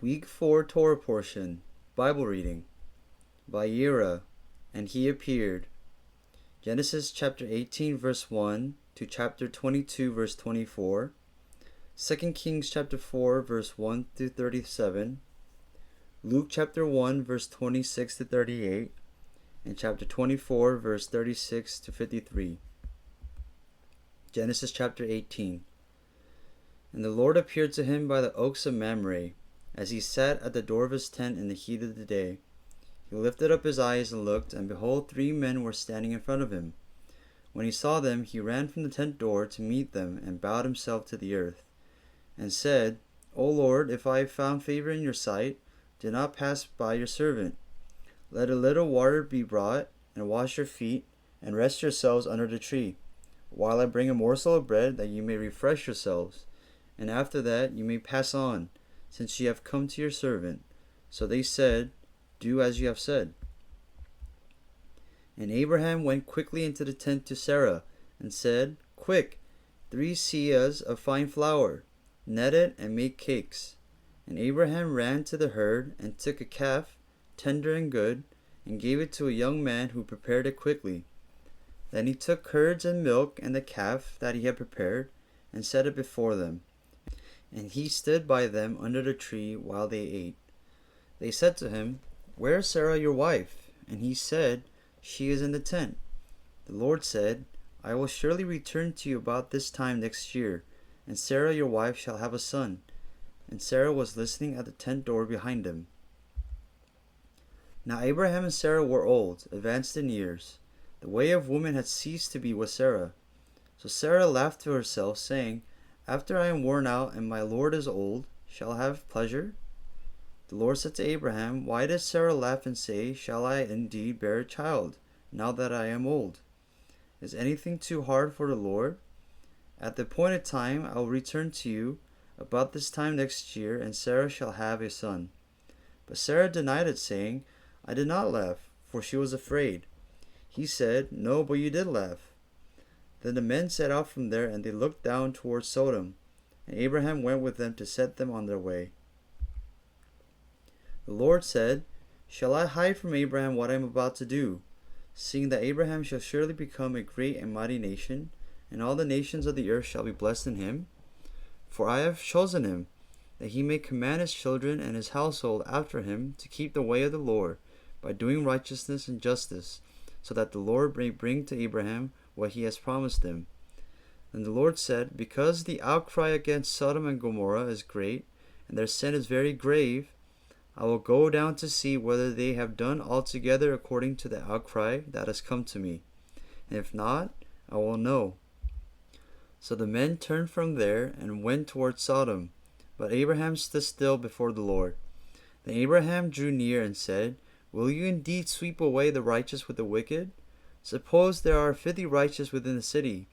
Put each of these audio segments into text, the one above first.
Week 4 Torah Portion Bible Reading. Vayera, and he appeared. Genesis chapter 18 verse 1 to chapter 22 verse 24. 2 Kings chapter 4 verse 1 through 37. Luke chapter 1 verse 26 to 38. And chapter 24 verse 36 to 53. Genesis chapter 18. And the Lord appeared to him by the oaks of Mamre, as he sat at the door of his tent in the heat of the day. He lifted up his eyes and looked, and behold, 3 men were standing in front of him. When he saw them, he ran from the tent door to meet them, and bowed himself to the earth, and said, O Lord, if I have found favor in your sight, do not pass by your servant. Let a little water be brought, and wash your feet, and rest yourselves under the tree, while I bring a morsel of bread, that you may refresh yourselves, and after that you may pass on, since ye have come to your servant. So they said, Do as you have said. And Abraham went quickly into the tent to Sarah, and said, Quick, 3 seahs of fine flour, knead it, and make cakes. And Abraham ran to the herd, and took a calf, tender and good, and gave it to a young man who prepared it quickly. Then he took curds and milk and the calf that he had prepared, and set it before them. And he stood by them under the tree while they ate. They said to him, Where is Sarah your wife? And he said, She is in the tent. The Lord said, I will surely return to you about this time next year, and Sarah your wife shall have a son. And Sarah was listening at the tent door behind him. Now Abraham and Sarah were old, advanced in years. The way of woman had ceased to be with Sarah. So Sarah laughed to herself, saying, After I am worn out and my Lord is old, shall I have pleasure? The Lord said to Abraham, Why does Sarah laugh and say, Shall I indeed bear a child, now that I am old? Is anything too hard for the Lord? At the appointed time I will return to you about this time next year, and Sarah shall have a son. But Sarah denied it, saying, I did not laugh, for she was afraid. He said, No, but you did laugh. Then the men set out from there, and they looked down towards Sodom, and Abraham went with them to set them on their way. The Lord said, Shall I hide from Abraham what I am about to do, seeing that Abraham shall surely become a great and mighty nation, and all the nations of the earth shall be blessed in him? For I have chosen him, that he may command his children and his household after him to keep the way of the Lord, by doing righteousness and justice, so that the Lord may bring to Abraham what he has promised him. And the Lord said, Because the outcry against Sodom and Gomorrah is great, and their sin is very grave, I will go down to see whether they have done altogether according to the outcry that has come to me. And if not, I will know. So the men turned from there and went toward Sodom, but Abraham stood still before the Lord. Then Abraham drew near and said, Will you indeed sweep away the righteous with the wicked? Suppose there are 50 righteous within the city.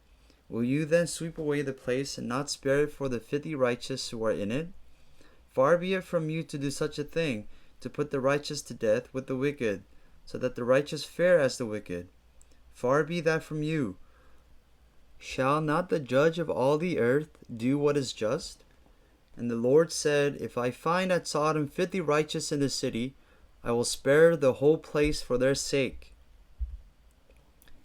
Will you then sweep away the place and not spare it for the 50 righteous who are in it? Far be it from you to do such a thing, to put the righteous to death with the wicked, so that the righteous fare as the wicked. Far be that from you. Shall not the judge of all the earth do what is just? And the Lord said, If I find at Sodom 50 righteous in the city, I will spare the whole place for their sake.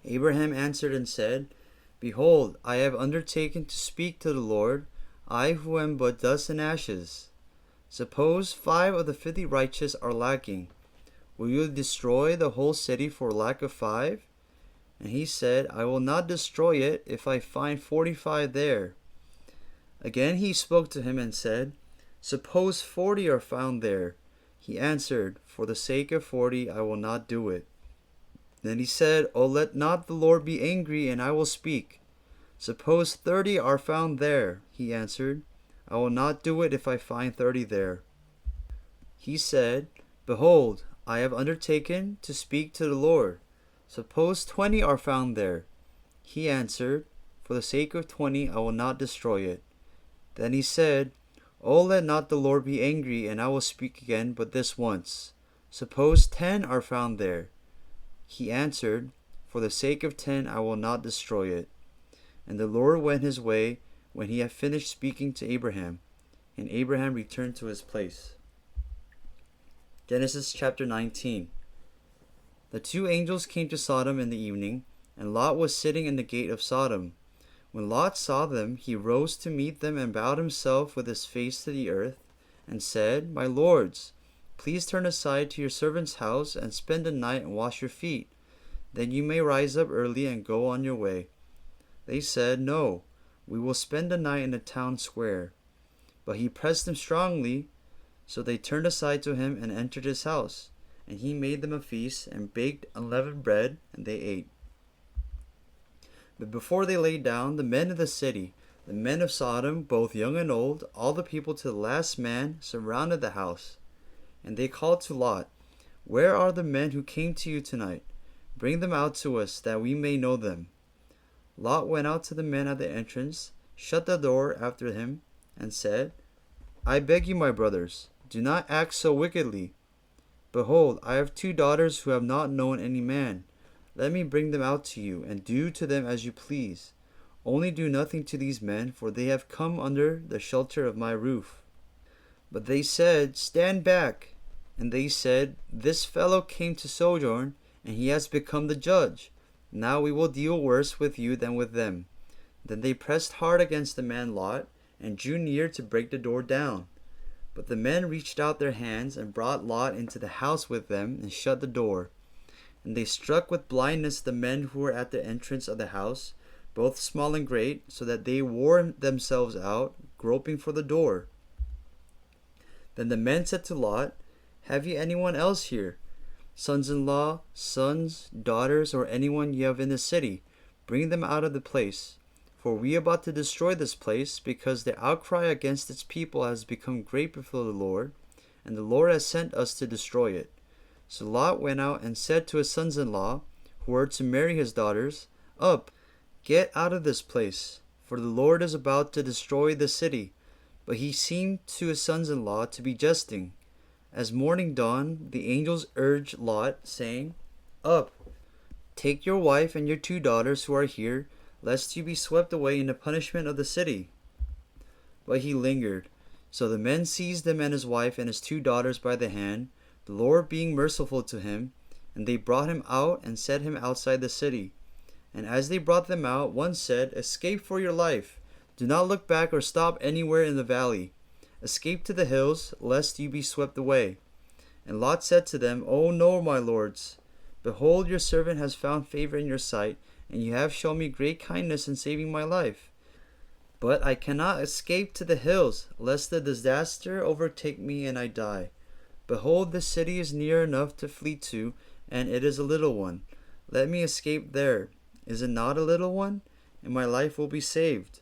Abraham answered and said, Behold, I have undertaken to speak to the Lord, I who am but dust and ashes. Suppose 5 of the 50 righteous are lacking. Will you destroy the whole city for lack of 5? And he said, I will not destroy it if I find 45 there. Again he spoke to him and said, Suppose 40 are found there. He answered, For the sake of 40 I will not do it. Then he said, Oh, let not the Lord be angry, and I will speak. Suppose 30 are found there. He answered, I will not do it if I find 30 there. He said, Behold, I have undertaken to speak to the Lord. Suppose 20 are found there. He answered, For the sake of 20 I will not destroy it. Then he said, Oh, let not the Lord be angry, and I will speak again but this once. Suppose 10 are found there. He answered, For the sake of 10 I will not destroy it. And the Lord went his way when he had finished speaking to Abraham, and Abraham returned to his place. Genesis chapter 19. The two angels came to Sodom in the evening, and Lot was sitting in the gate of Sodom. When Lot saw them, he rose to meet them and bowed himself with his face to the earth, and said, My lords, please turn aside to your servant's house and spend the night and wash your feet. Then you may rise up early and go on your way. They said, No, we will spend the night in the town square. But he pressed them strongly, so they turned aside to him and entered his house. And he made them a feast and baked unleavened bread, and they ate. But before they lay down, the men of the city, the men of Sodom, both young and old, all the people to the last man, surrounded the house. And they called to Lot, Where are the men who came to you tonight? Bring them out to us, that we may know them. Lot went out to the men at the entrance, shut the door after him, and said, I beg you, my brothers, do not act so wickedly. Behold, I have 2 daughters who have not known any man. Let me bring them out to you, and do to them as you please. Only do nothing to these men, for they have come under the shelter of my roof. But they said, Stand back. And they said, This fellow came to sojourn, and he has become the judge. Now we will deal worse with you than with them. Then they pressed hard against the man Lot, and drew near to break the door down. But the men reached out their hands and brought Lot into the house with them and shut the door. And they struck with blindness the men who were at the entrance of the house, both small and great, so that they wore themselves out, groping for the door. Then the men said to Lot, Have you anyone else here? Sons-in-law, sons, daughters, or anyone you have in the city? Bring them out of the place. For we are about to destroy this place, because the outcry against its people has become great before the Lord, and the Lord has sent us to destroy it. So Lot went out and said to his sons-in-law, who were to marry his daughters, Up, get out of this place, for the Lord is about to destroy the city. But he seemed to his sons-in-law to be jesting. As morning dawned, the angels urged Lot, saying, Up, take your wife and your 2 daughters who are here, lest you be swept away in the punishment of the city. But he lingered. So the men seized him and his wife and his 2 daughters by the hand, the Lord being merciful to him, and they brought him out and set him outside the city. And as they brought them out, one said, Escape for your life. Do not look back or stop anywhere in the valley. Escape to the hills, lest you be swept away. And Lot said to them, Oh no, my lords. Behold, your servant has found favor in your sight, and you have shown me great kindness in saving my life. But I cannot escape to the hills, lest the disaster overtake me and I die. Behold, the city is near enough to flee to, and it is a little one. Let me escape there. Is it not a little one? And my life will be saved.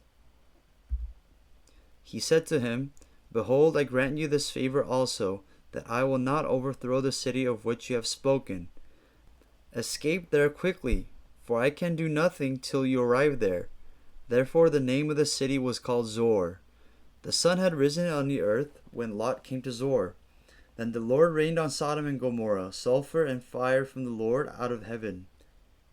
He said to him, Behold, I grant you this favor also, that I will not overthrow the city of which you have spoken. Escape there quickly, for I can do nothing till you arrive there. Therefore the name of the city was called Zoar. The sun had risen on the earth when Lot came to Zoar. Then the Lord rained on Sodom and Gomorrah sulfur and fire from the Lord out of heaven.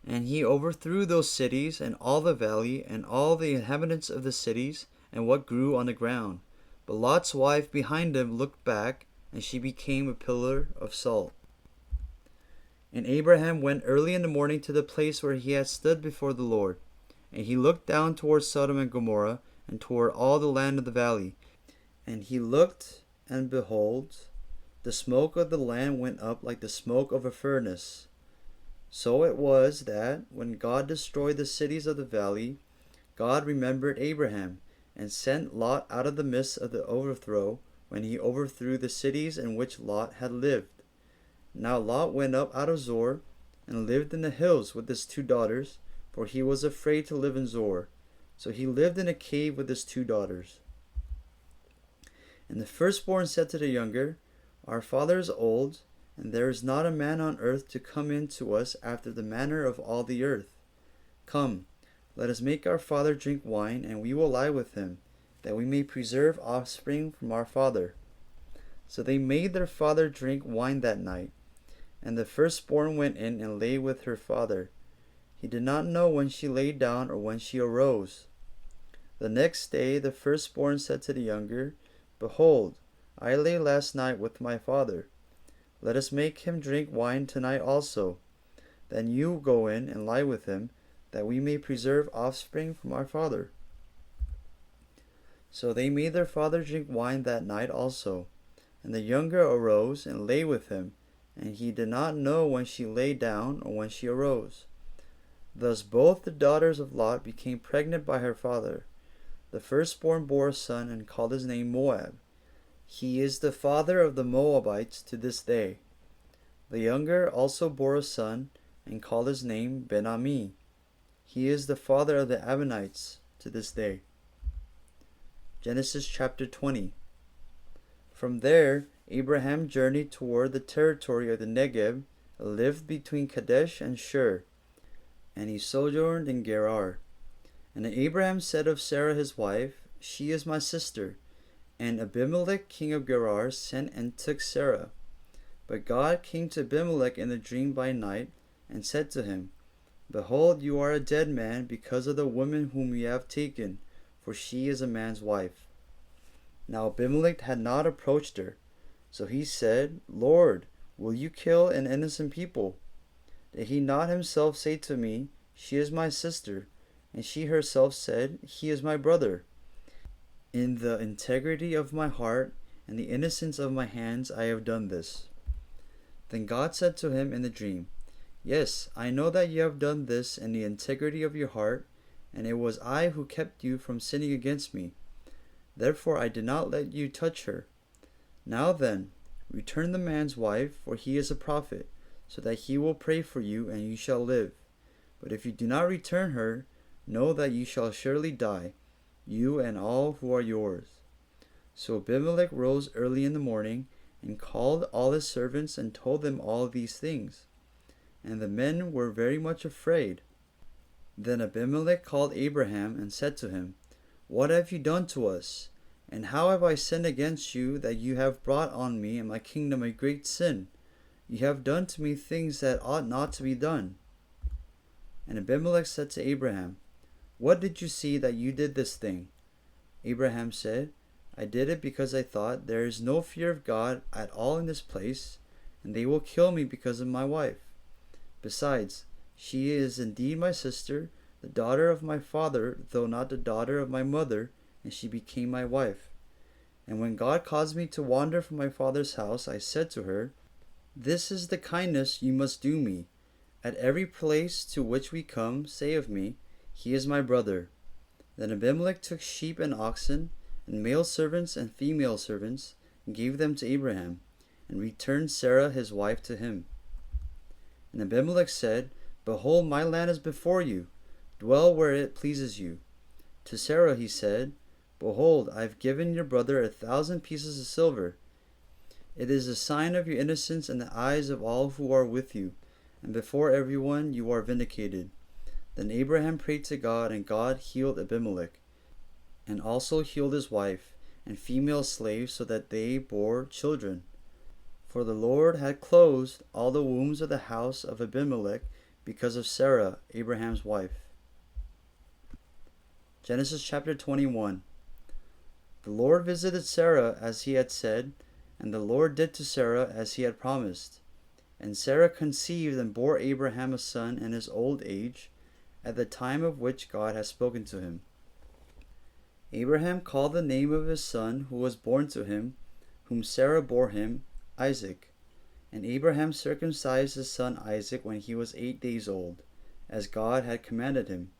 And he overthrew those cities and all the valley and all the inhabitants of the cities and what grew on the ground. But Lot's wife behind him looked back, and she became a pillar of salt. And Abraham went early in the morning to the place where he had stood before the Lord. And he looked down toward Sodom and Gomorrah, and toward all the land of the valley. And he looked, and behold, the smoke of the land went up like the smoke of a furnace. So it was that, when God destroyed the cities of the valley, God remembered Abraham, and sent Lot out of the midst of the overthrow, when he overthrew the cities in which Lot had lived. Now Lot went up out of Zoar, and lived in the hills with his 2 daughters, for he was afraid to live in Zoar. So he lived in a cave with his 2 daughters. And the firstborn said to the younger, Our father is old, and there is not a man on earth to come in to us after the manner of all the earth. Come, let us make our father drink wine, and we will lie with him, that we may preserve offspring from our father. So they made their father drink wine that night. And the firstborn went in and lay with her father. He did not know when she lay down or when she arose. The next day the firstborn said to the younger, Behold, I lay last night with my father. Let us make him drink wine tonight also. Then you go in and lie with him, that we may preserve offspring from our father. So they made their father drink wine that night also. And the younger arose and lay with him, and he did not know when she lay down or when she arose. Thus both the daughters of Lot became pregnant by her father. The firstborn bore a son and called his name Moab. He is the father of the Moabites to this day. The younger also bore a son and called his name Ben-Ami. He is the father of the Ammonites to this day. Genesis chapter 20. From there, Abraham journeyed toward the territory of the Negev, lived between Kadesh and Shur, and he sojourned in Gerar. And Abraham said of Sarah his wife, She is my sister. And Abimelech king of Gerar sent and took Sarah. But God came to Abimelech in a dream by night, and said to him, Behold, you are a dead man because of the woman whom you have taken, for she is a man's wife. Now Abimelech had not approached her. So he said, Lord, will you kill an innocent people? Did he not himself say to me, She is my sister? And she herself said, He is my brother. In the integrity of my heart and the innocence of my hands I have done this. Then God said to him in the dream, Yes, I know that you have done this in the integrity of your heart, and it was I who kept you from sinning against me. Therefore I did not let you touch her. Now then, return the man's wife, for he is a prophet, so that he will pray for you, and you shall live. But if you do not return her, know that you shall surely die, you and all who are yours. So Abimelech rose early in the morning, and called all his servants, and told them all these things. And the men were very much afraid. Then Abimelech called Abraham, and said to him, What have you done to us? And how have I sinned against you, that you have brought on me and my kingdom a great sin? You have done to me things that ought not to be done. And Abimelech said to Abraham, What did you see that you did this thing? Abraham said, I did it because I thought, There is no fear of God at all in this place, and they will kill me because of my wife. Besides, she is indeed my sister, the daughter of my father, though not the daughter of my mother, and she became my wife. And when God caused me to wander from my father's house, I said to her, This is the kindness you must do me. At every place to which we come, say of me, He is my brother. Then Abimelech took sheep and oxen, and male servants and female servants, and gave them to Abraham, and returned Sarah his wife to him. And Abimelech said, Behold, my land is before you. Dwell where it pleases you. To Sarah he said, Behold, I have given your brother 1,000 pieces of silver. It is a sign of your innocence in the eyes of all who are with you, and before everyone you are vindicated. Then Abraham prayed to God, and God healed Abimelech, and also healed his wife and female slaves, so that they bore children. For the Lord had closed all the wombs of the house of Abimelech because of Sarah, Abraham's wife. Genesis chapter 21. The Lord visited Sarah as he had said, and the Lord did to Sarah as he had promised. And Sarah conceived and bore Abraham a son in his old age, at the time of which God had spoken to him. Abraham called the name of his son who was born to him, whom Sarah bore him, Isaac. And Abraham circumcised his son Isaac when he was 8 days old, as God had commanded him.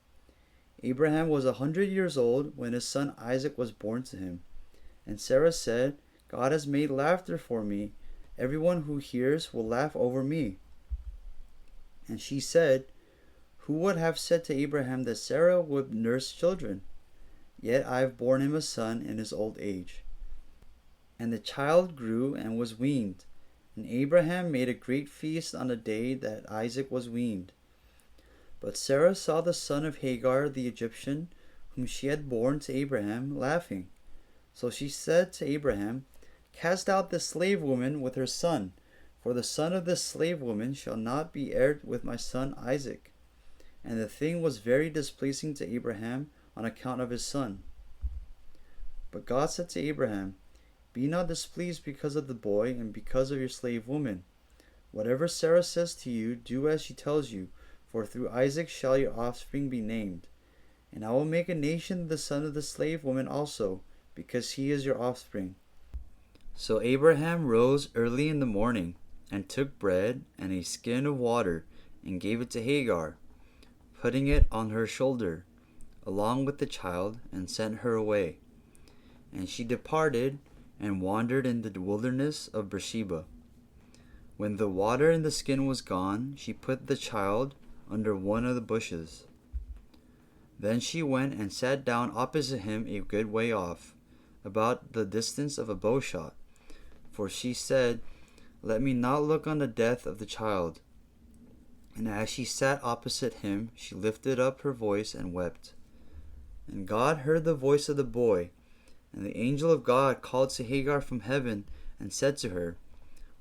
Abraham was 100 years old when his son Isaac was born to him. And Sarah said, God has made laughter for me. Everyone who hears will laugh over me. And she said, Who would have said to Abraham that Sarah would nurse children? Yet I have borne him a son in his old age. And the child grew and was weaned. And Abraham made a great feast on the day that Isaac was weaned. But Sarah saw the son of Hagar the Egyptian, whom she had borne to Abraham, laughing. So she said to Abraham, Cast out this slave woman with her son, for the son of this slave woman shall not be heir with my son Isaac. And the thing was very displeasing to Abraham on account of his son. But God said to Abraham, Be not displeased because of the boy and because of your slave woman. Whatever Sarah says to you, do as she tells you, for through Isaac shall your offspring be named. And I will make a nation of the son of the slave woman also, because he is your offspring. So Abraham rose early in the morning, and took bread and a skin of water, and gave it to Hagar, putting it on her shoulder, along with the child, and sent her away. And she departed, and wandered in the wilderness of Beersheba. When the water in the skin was gone, she put the child under one of the bushes. Then she went and sat down opposite him a good way off, about the distance of a bow shot. For she said, Let me not look on the death of the child. And as she sat opposite him, she lifted up her voice and wept. And God heard the voice of the boy. And the angel of God called to Hagar from heaven, and said to her,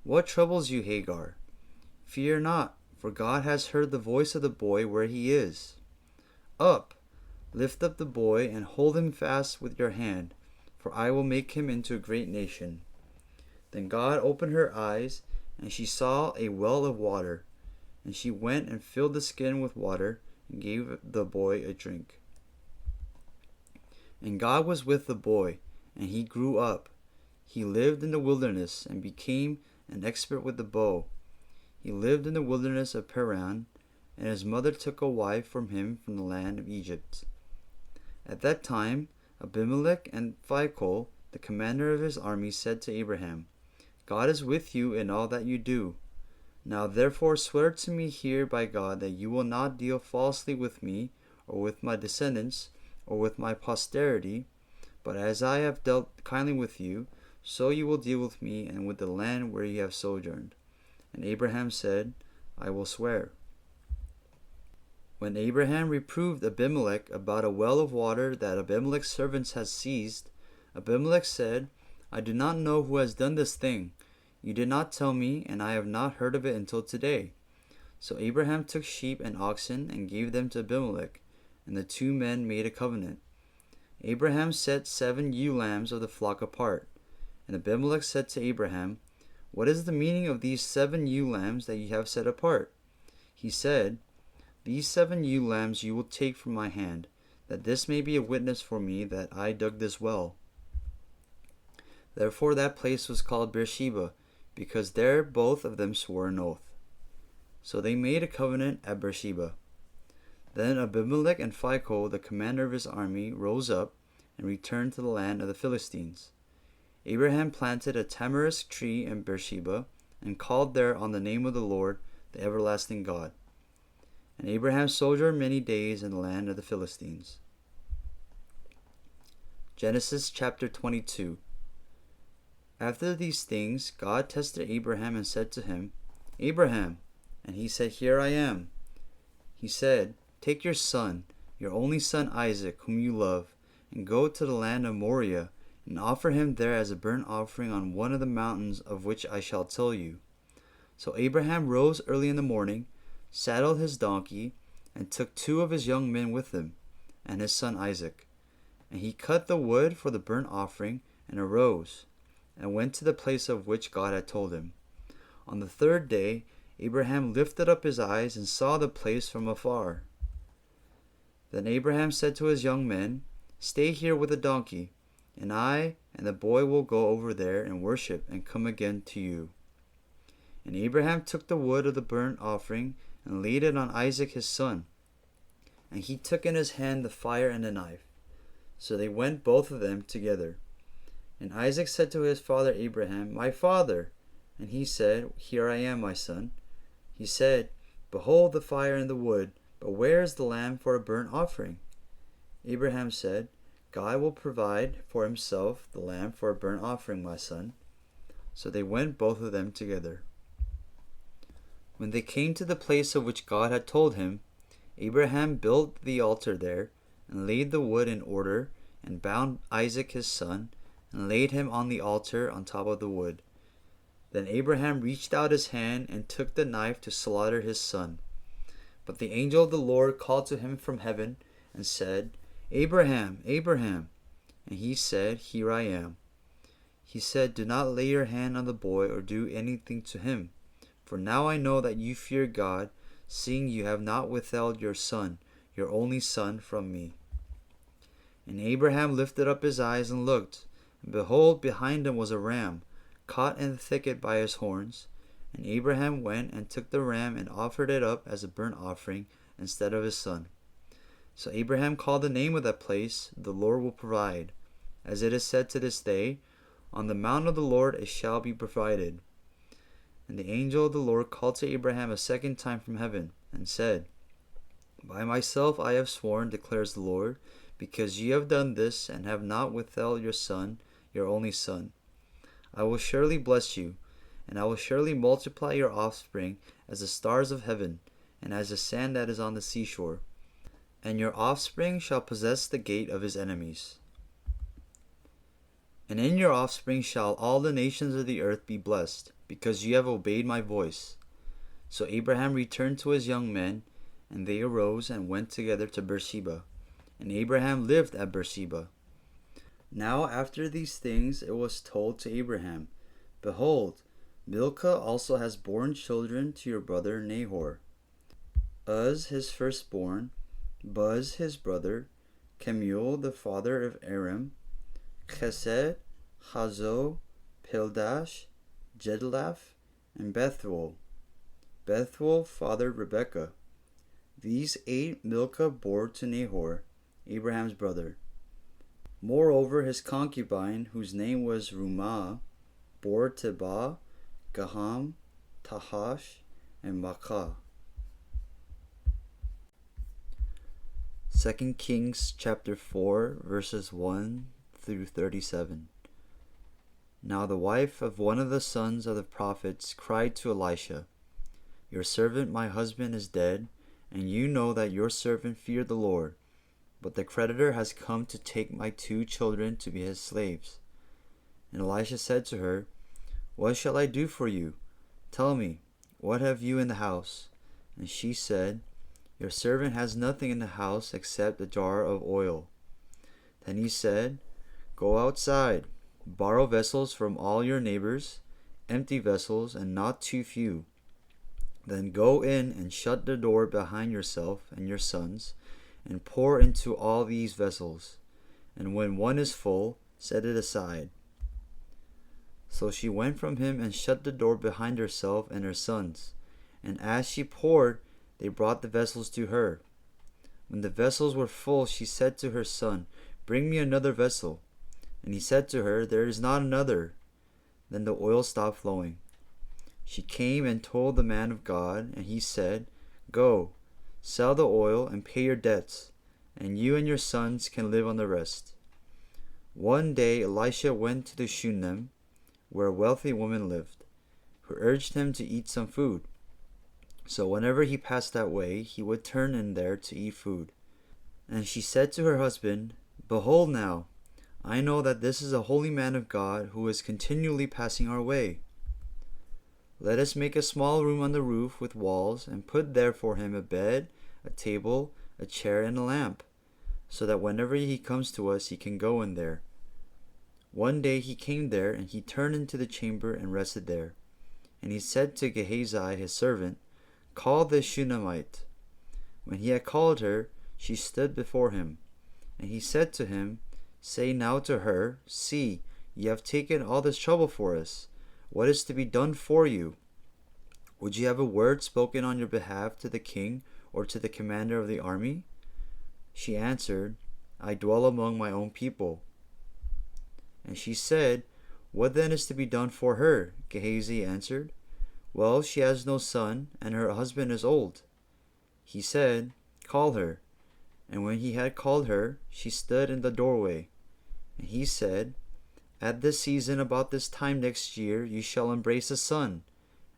What troubles you, Hagar? Fear not, for God has heard the voice of the boy where he is. Up, lift up the boy, and hold him fast with your hand, for I will make him into a great nation. Then God opened her eyes, and she saw a well of water. And she went and filled the skin with water, and gave the boy a drink. And God was with the boy, and he grew up. He lived in the wilderness, and became an expert with the bow. He lived in the wilderness of Paran, and his mother took a wife from him from the land of Egypt. At that time, Abimelech and Phicol, the commander of his army, said to Abraham, God is with you in all that you do. Now therefore swear to me here by God that you will not deal falsely with me, or with my descendants, or with my posterity, but as I have dealt kindly with you, so you will deal with me and with the land where you have sojourned. And Abraham said, I will swear. When Abraham reproved Abimelech about a well of water that Abimelech's servants had seized, Abimelech said, I do not know who has done this thing. You did not tell me, and I have not heard of it until today. So Abraham took sheep and oxen and gave them to Abimelech, and the two men made a covenant. Abraham set 7 ewe lambs of the flock apart. And Abimelech said to Abraham, What is the meaning of these 7 ewe lambs that you have set apart? He said, These 7 ewe lambs you will take from my hand, that this may be a witness for me that I dug this well. Therefore that place was called Beersheba, because there both of them swore an oath. So they made a covenant at Beersheba. Then Abimelech and Phicol, the commander of his army, rose up and returned to the land of the Philistines. Abraham planted a tamarisk tree in Beersheba, and called there on the name of the Lord, the everlasting God. And Abraham sojourned many days in the land of the Philistines. Genesis chapter 22. After these things, God tested Abraham and said to him, Abraham. And he said, Here I am. He said, Take your son, your only son Isaac, whom you love, and go to the land of Moriah, and offer him there as a burnt offering on one of the mountains of which I shall tell you. So Abraham rose early in the morning, saddled his donkey, and took 2 of his young men with him, and his son Isaac. And he cut the wood for the burnt offering, and arose, and went to the place of which God had told him. On the 3rd day, Abraham lifted up his eyes and saw the place from afar. Then Abraham said to his young men, Stay here with the donkey, and I and the boy will go over there and worship and come again to you. And Abraham took the wood of the burnt offering and laid it on Isaac his son. And he took in his hand the fire and the knife. So they went both of them together. And Isaac said to his father Abraham, My father. And he said, Here I am, my son. He said, Behold the fire and the wood, but where is the lamb for a burnt offering? Abraham said, God will provide for himself the lamb for a burnt offering, my son. So they went both of them together. When they came to the place of which God had told him, Abraham built the altar there, and laid the wood in order, and bound Isaac his son, and laid him on the altar on top of the wood. Then Abraham reached out his hand and took the knife to slaughter his son. But the angel of the Lord called to him from heaven, and said, Abraham, Abraham. And he said, Here I am. He said, Do not lay your hand on the boy or do anything to him, For now I know that you fear God, seeing you have not withheld your son, your only son, from me." And Abraham lifted up his eyes and looked, and behold, behind him was a ram, caught in the thicket by his horns. And Abraham went and took the ram and offered it up as a burnt offering instead of his son. So Abraham called the name of that place, "The Lord will provide." As it is said to this day, "On the mount of the Lord it shall be provided." And the angel of the Lord called to Abraham a second time from heaven, and said, "By myself I have sworn, declares the Lord, because ye have done this, and have not withheld your son, your only son. I will surely bless you, and I will surely multiply your offspring as the stars of heaven, and as the sand that is on the seashore. And your offspring shall possess the gate of his enemies. And in your offspring shall all the nations of the earth be blessed, because you have obeyed my voice." So Abraham returned to his young men, and they arose and went together to Beersheba. And Abraham lived at Beersheba. Now after these things it was told to Abraham, "Behold, Milcah also has borne children to your brother Nahor. Uz his firstborn, Buz his brother, Kemuel the father of Aram, Chesed, Hazo, Pildash, Jedlaph, and Bethuel. Bethuel fathered Rebekah. These 8 Milcah bore to Nahor, Abraham's brother. Moreover, his concubine, whose name was Rumah, bore Tebah, Gaham, Tahash, and Maachah." 2 Kings chapter 4, verses 1 through 37. Now the wife of one of the sons of the prophets cried to Elisha, "Your servant my husband is dead, and you know that your servant feared the Lord. But the creditor has come to take my 2 children to be his slaves." And Elisha said to her, "What shall I do for you? Tell me, what have you in the house?" And she said, "Your servant has nothing in the house except a jar of oil." Then he said, "Go outside, borrow vessels from all your neighbors, empty vessels and not too few. Then go in and shut the door behind yourself and your sons, and pour into all these vessels. And when one is full, set it aside." So she went from him and shut the door behind herself and her sons. And as she poured, they brought the vessels to her. When the vessels were full, she said to her son, "Bring me another vessel." And he said to her, "There is not another." Then the oil stopped flowing. She came and told the man of God, and he said, "Go, sell the oil and pay your debts, and you and your sons can live on the rest." One day Elisha went to the Shunem, where a wealthy woman lived, who urged him to eat some food. So whenever he passed that way, he would turn in there to eat food. And she said to her husband, "Behold now, I know that this is a holy man of God who is continually passing our way. Let us make a small room on the roof with walls, and put there for him a bed, a table, a chair, and a lamp, so that whenever he comes to us, he can go in there." One day he came there, and he turned into the chamber and rested there. And he said to Gehazi his servant, "Call this Shunammite." When he had called her, she stood before him. And he said to him, "Say now to her, See, ye have taken all this trouble for us. What is to be done for you? Would you have a word spoken on your behalf to the king or to the commander of the army?" She answered, "I dwell among my own people." And she said, "What then is to be done for her?" Gehazi answered, "Well, she has no son, and her husband is old." He said, "Call her." And when he had called her, she stood in the doorway. And he said, "At this season, about this time next year, you shall embrace a son."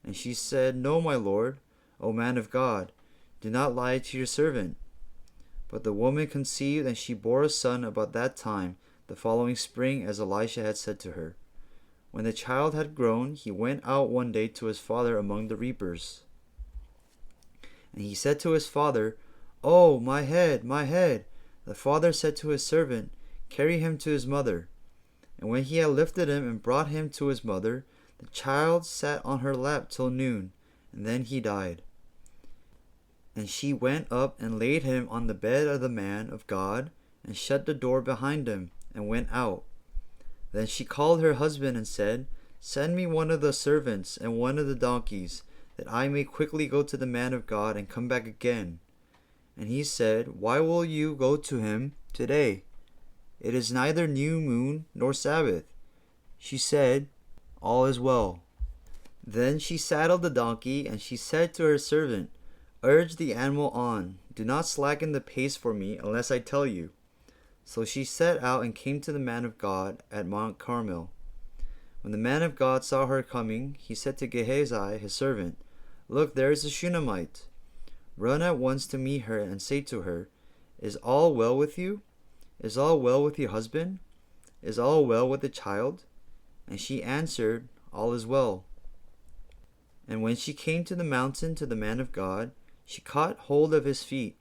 And she said, "No, my lord, O man of God, do not lie to your servant." But the woman conceived, and she bore a son about that time, the following spring, as Elisha had said to her. When the child had grown, he went out one day to his father among the reapers. And he said to his father, "Oh, my head, my head!" The father said to his servant, "Carry him to his mother." And when he had lifted him and brought him to his mother, the child sat on her lap till noon, and then he died. And she went up and laid him on the bed of the man of God, and shut the door behind him, and went out. Then she called her husband and said, Send me one of the servants and one of the donkeys, that I may quickly go to the man of God and come back again. And he said, Why will you go to him today? It is neither new moon nor Sabbath. She said, All is well. Then she saddled the donkey, and she said to her servant, Urge the animal on. Do not slacken the pace for me, unless I tell you. So she set out and came to the man of God at Mount Carmel. When the man of God saw her coming, he said to Gehazi, his servant, Look, there is a Shunammite. Run at once to meet her and say to her, Is all well with you? Is all well with your husband? Is all well with the child? And she answered, All is well. And when she came to the mountain to the man of God, she caught hold of his feet.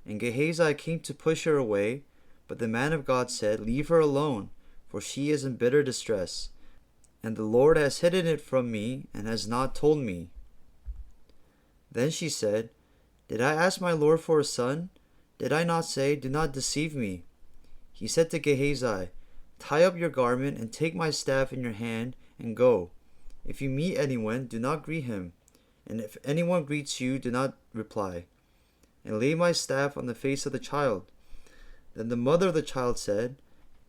And Gehazi came to push her away, but the man of God said, Leave her alone, for she is in bitter distress. And the Lord has hidden it from me, and has not told me. Then she said, Did I ask my Lord for a son? Did I not say, Do not deceive me? He said to Gehazi, Tie up your garment, and take my staff in your hand, and go. If you meet anyone, do not greet him. And if anyone greets you, do not reply. And lay my staff on the face of the child. Then the mother of the child said,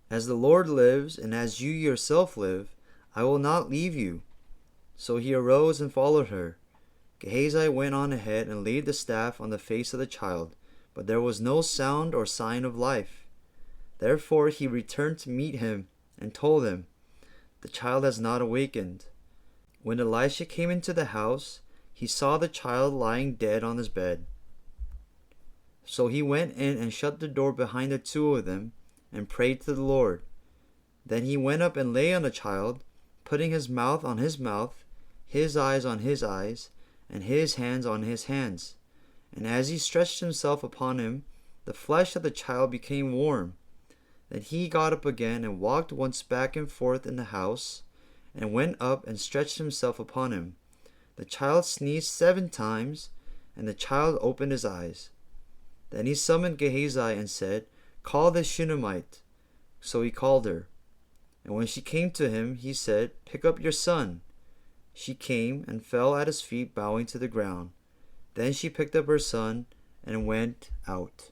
As the Lord lives, and as you yourself live, I will not leave you. So he arose and followed her. Gehazi went on ahead and laid the staff on the face of the child, but there was no sound or sign of life. Therefore he returned to meet him and told him, The child has not awakened. When Elisha came into the house, he saw the child lying dead on his bed. So he went in and shut the door behind the two of them and prayed to the Lord. Then he went up and lay on the child, putting his mouth on his mouth, his eyes on his eyes, and his hands on his hands. And as he stretched himself upon him, the flesh of the child became warm. Then he got up again and walked once back and forth in the house, and went up and stretched himself upon him. The child sneezed 7 times, and the child opened his eyes. Then he summoned Gehazi and said, Call this Shunammite. So he called her. And when she came to him, he said, Pick up your son. She came and fell at his feet, bowing to the ground. Then she picked up her son and went out.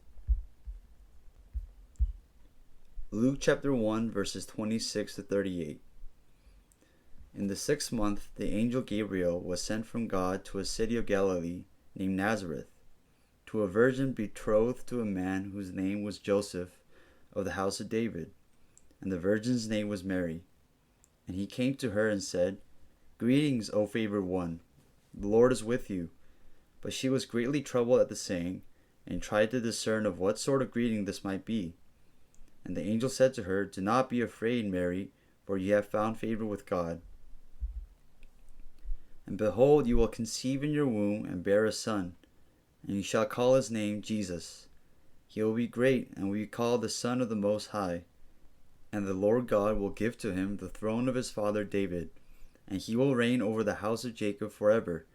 Luke chapter 1, verses 26 to 38. In the 6th month, the angel Gabriel was sent from God to a city of Galilee named Nazareth, to a virgin betrothed to a man whose name was Joseph, of the house of David, and the virgin's name was Mary. And he came to her and said, Greetings, O favored one, the Lord is with you. But she was greatly troubled at the saying, and tried to discern of what sort of greeting this might be. And the angel said to her, Do not be afraid, Mary, for you have found favor with God. And behold, you will conceive in your womb and bear a son, and you shall call his name Jesus. He will be great, and will be called the Son of the Most High. And the Lord God will give to him the throne of his father David, and he will reign over the house of Jacob forever,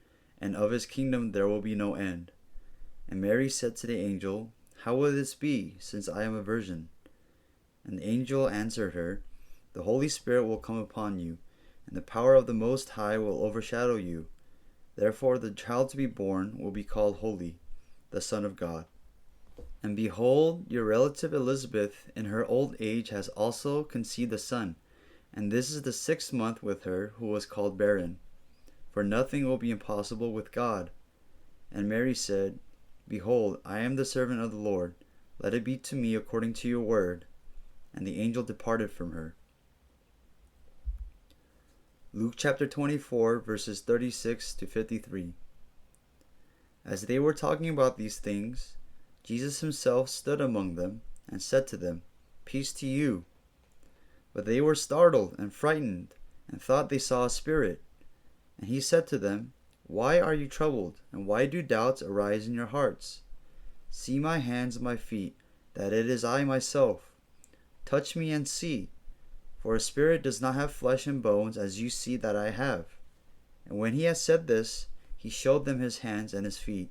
and of his kingdom there will be no end. And Mary said to the angel, How will this be, since I am a virgin? And the angel answered her, The Holy Spirit will come upon you, and the power of the Most High will overshadow you. Therefore the child to be born will be called Holy, the Son of God. And behold, your relative Elizabeth in her old age has also conceived a son, and this is the 6th month with her who was called barren. For nothing will be impossible with God. And Mary said, Behold, I am the servant of the Lord. Let it be to me according to your word. And the angel departed from her. Luke chapter 24, verses 36 to 53. As they were talking about these things, Jesus himself stood among them and said to them, Peace to you. But they were startled and frightened, and thought they saw a spirit. And he said to them, Why are you troubled, and why do doubts arise in your hearts? See my hands and my feet, that it is I myself. Touch me and see. For a spirit does not have flesh and bones, as you see that I have. And when he had said this, he showed them his hands and his feet.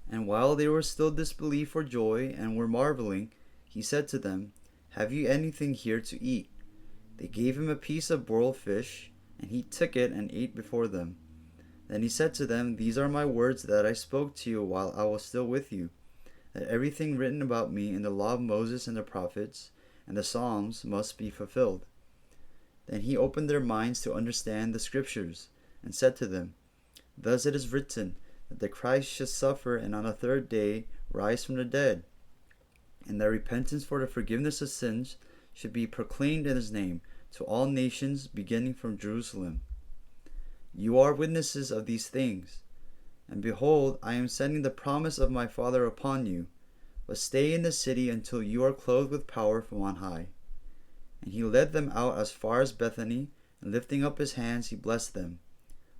And while they were still disbelieved for joy and were marveling, he said to them, "Have you anything here to eat?" They gave him a piece of broiled fish, and he took it and ate before them. Then he said to them, "These are my words that I spoke to you while I was still with you, that everything written about me in the law of Moses and the prophets and the Psalms must be fulfilled." Then he opened their minds to understand the scriptures, and said to them, "Thus it is written, that the Christ should suffer and on the third day rise from the dead, and that repentance for the forgiveness of sins should be proclaimed in his name to all nations, beginning from Jerusalem. You are witnesses of these things. And behold, I am sending the promise of my Father upon you, but stay in the city until you are clothed with power from on high." And he led them out as far as Bethany, and lifting up his hands, he blessed them.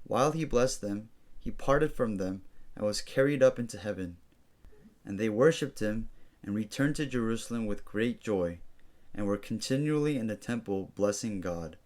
While he blessed them, he parted from them and was carried up into heaven. And they worshipped him and returned to Jerusalem with great joy, and were continually in the temple blessing God.